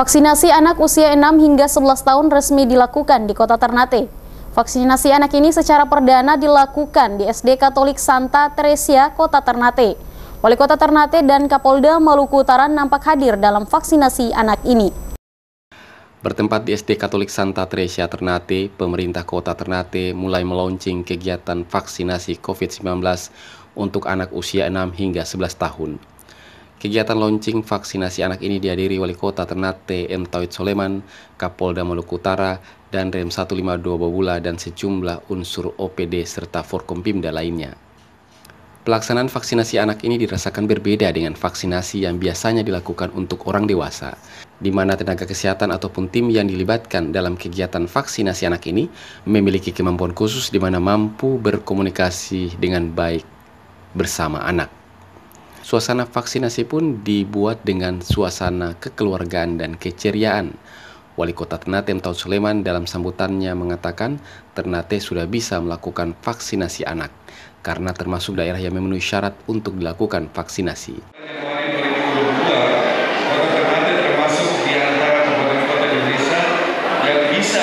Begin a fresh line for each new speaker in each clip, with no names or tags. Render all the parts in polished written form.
Vaksinasi anak usia 6 hingga 11 tahun resmi dilakukan di Kota Ternate. Vaksinasi anak ini secara perdana dilakukan di SD Katolik Santa Teresia, Kota Ternate. Wali Kota Ternate dan Kapolda Maluku Utara nampak hadir dalam vaksinasi anak ini.
Bertempat di SD Katolik Santa Teresia Ternate, pemerintah Kota Ternate mulai meluncing kegiatan vaksinasi COVID-19 untuk anak usia 6 hingga 11 tahun. Kegiatan launching vaksinasi anak ini dihadiri Wali Kota Ternate M. Tauhid Soleman, Kapolda Maluku Utara, dan Rem 152 Babula dan sejumlah unsur OPD serta Forkompimda lainnya. Pelaksanaan vaksinasi anak ini dirasakan berbeda dengan vaksinasi yang biasanya dilakukan untuk orang dewasa, di mana tenaga kesehatan ataupun tim yang dilibatkan dalam kegiatan vaksinasi anak ini memiliki kemampuan khusus di mana mampu berkomunikasi dengan baik bersama anak. Suasana vaksinasi pun dibuat dengan suasana kekeluargaan dan keceriaan. Wali Kota Ternate M. Tauhid Soleman dalam sambutannya mengatakan Ternate sudah bisa melakukan vaksinasi anak karena termasuk daerah yang memenuhi syarat untuk dilakukan vaksinasi.
Kota Ternate termasuk di antara kabupaten-kota di Indonesia yang bisa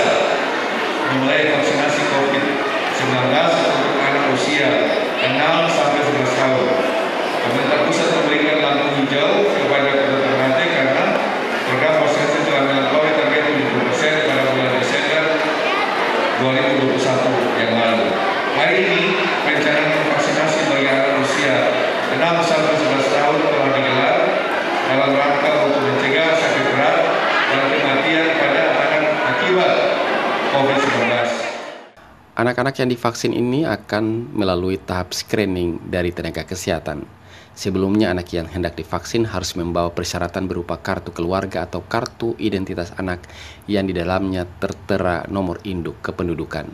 memulai vaksinasi COVID-19 untuk anak usia 6 sampai 11 tahun. Pemerintah pusat memberikan lampu hijau kepada Kota Ternate karena program vaksinasi telah melampaui target 70% pada bulan Desember 2021 yang lalu. Hari ini, perencanaan vaksinasi bagi anak usia 6 sampai 11 tahun telah digelar dalam rangka untuk mencegah sakit berat dan kematian pada anak akibat COVID-19.
Anak-anak yang divaksin ini akan melalui tahap screening dari tenaga kesehatan. Sebelumnya, anak yang hendak divaksin harus membawa persyaratan berupa kartu keluarga atau kartu identitas anak yang di dalamnya tertera nomor induk kependudukan.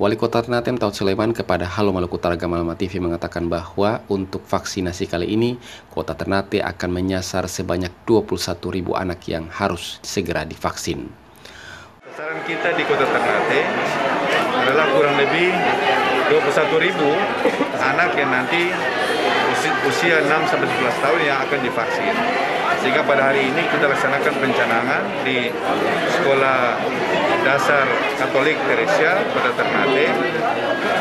Wali Kota Ternate M. Tauhid Soleman kepada Halo Maluku Utara Gamalama TV mengatakan bahwa untuk vaksinasi kali ini, Kota Ternate akan menyasar sebanyak 21.000 anak yang harus segera divaksin.
Sasaran kita di Kota Ternate adalah kurang lebih 21.000 anak yang nanti usia 6 sampai 11 tahun yang akan divaksin. Sehingga pada hari ini kita laksanakan pencanangan di Sekolah Dasar Katolik Teresia Kota Ternate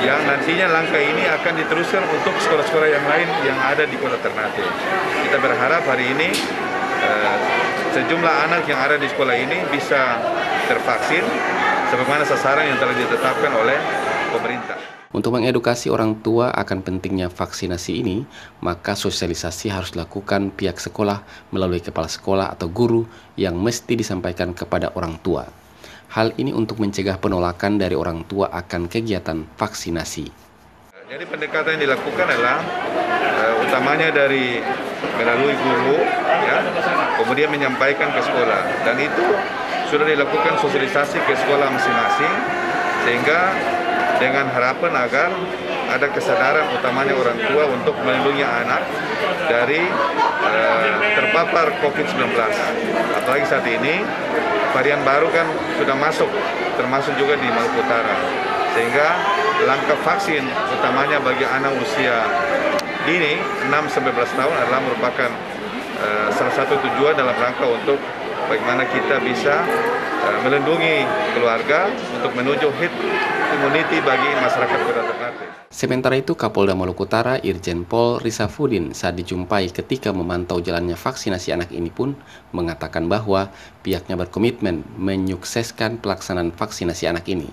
yang nantinya langkah ini akan diteruskan untuk sekolah-sekolah yang lain yang ada di Kota Ternate. Kita berharap hari ini sejumlah anak yang ada di sekolah ini bisa tervaksin sebagaimana sasaran yang telah ditetapkan oleh pemerintah.
Untuk mengedukasi orang tua akan pentingnya vaksinasi ini, maka sosialisasi harus dilakukan pihak sekolah melalui kepala sekolah atau guru yang mesti disampaikan kepada orang tua. Hal ini untuk mencegah penolakan dari orang tua akan kegiatan vaksinasi.
Jadi pendekatan yang dilakukan adalah utamanya dari melalui guru, ya, kemudian menyampaikan ke sekolah, dan itu sudah dilakukan sosialisasi ke sekolah masing-masing, sehingga dengan harapan agar ada kesadaran utamanya orang tua untuk melindungi anak dari terpapar COVID-19. Apalagi saat ini varian baru kan sudah masuk, termasuk juga di Maluku Utara. Sehingga langkah vaksin utamanya bagi anak usia dini 6-11 tahun adalah merupakan salah satu tujuan dalam rangka untuk bagaimana kita bisa melindungi keluarga untuk menuju herd immunity bagi masyarakat Kota Ternate.
Sementara itu, Kapolda Maluku Utara Irjen Pol Risafudin saat dijumpai ketika memantau jalannya vaksinasi anak ini pun mengatakan bahwa pihaknya berkomitmen menyukseskan pelaksanaan vaksinasi anak ini.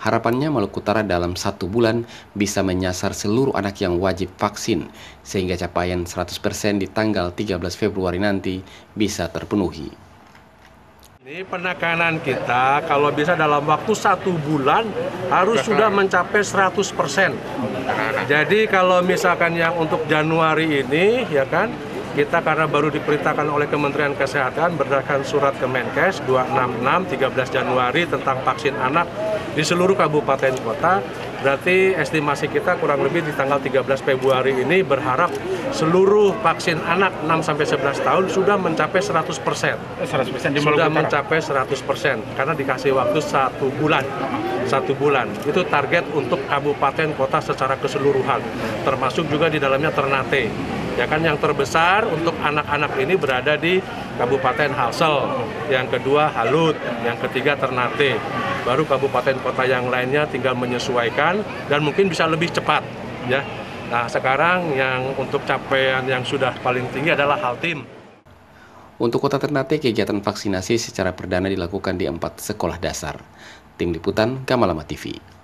Harapannya Maluku Utara dalam 1 bulan bisa menyasar seluruh anak yang wajib vaksin sehingga capaian 100% di tanggal 13 Februari nanti bisa terpenuhi.
Ini penekanan kita kalau bisa dalam waktu 1 bulan harus sudah mencapai 100%. Jadi kalau misalkan yang untuk Januari ini ya kan, kita karena baru diperintahkan oleh Kementerian Kesehatan berdasarkan surat Kemenkes 266 13 Januari tentang vaksin anak di seluruh kabupaten kota, berarti estimasi kita kurang lebih di tanggal 13 Februari ini berharap seluruh vaksin anak 6-11 tahun sudah mencapai 100%. 100% sudah mencapai 100% karena dikasih waktu 1 bulan. 1 bulan. Itu target untuk kabupaten kota secara keseluruhan, termasuk juga di dalamnya Ternate. Ya kan, yang terbesar untuk anak-anak ini berada di Kabupaten Halsel, yang kedua Halut, yang ketiga Ternate. Baru kabupaten kota yang lainnya tinggal menyesuaikan dan mungkin bisa lebih cepat, ya. Nah, sekarang yang untuk capaian yang sudah paling tinggi adalah Haltim.
Untuk Kota Ternate, kegiatan vaksinasi secara perdana dilakukan di 4 sekolah dasar. Tim Liputan, Gamalama TV.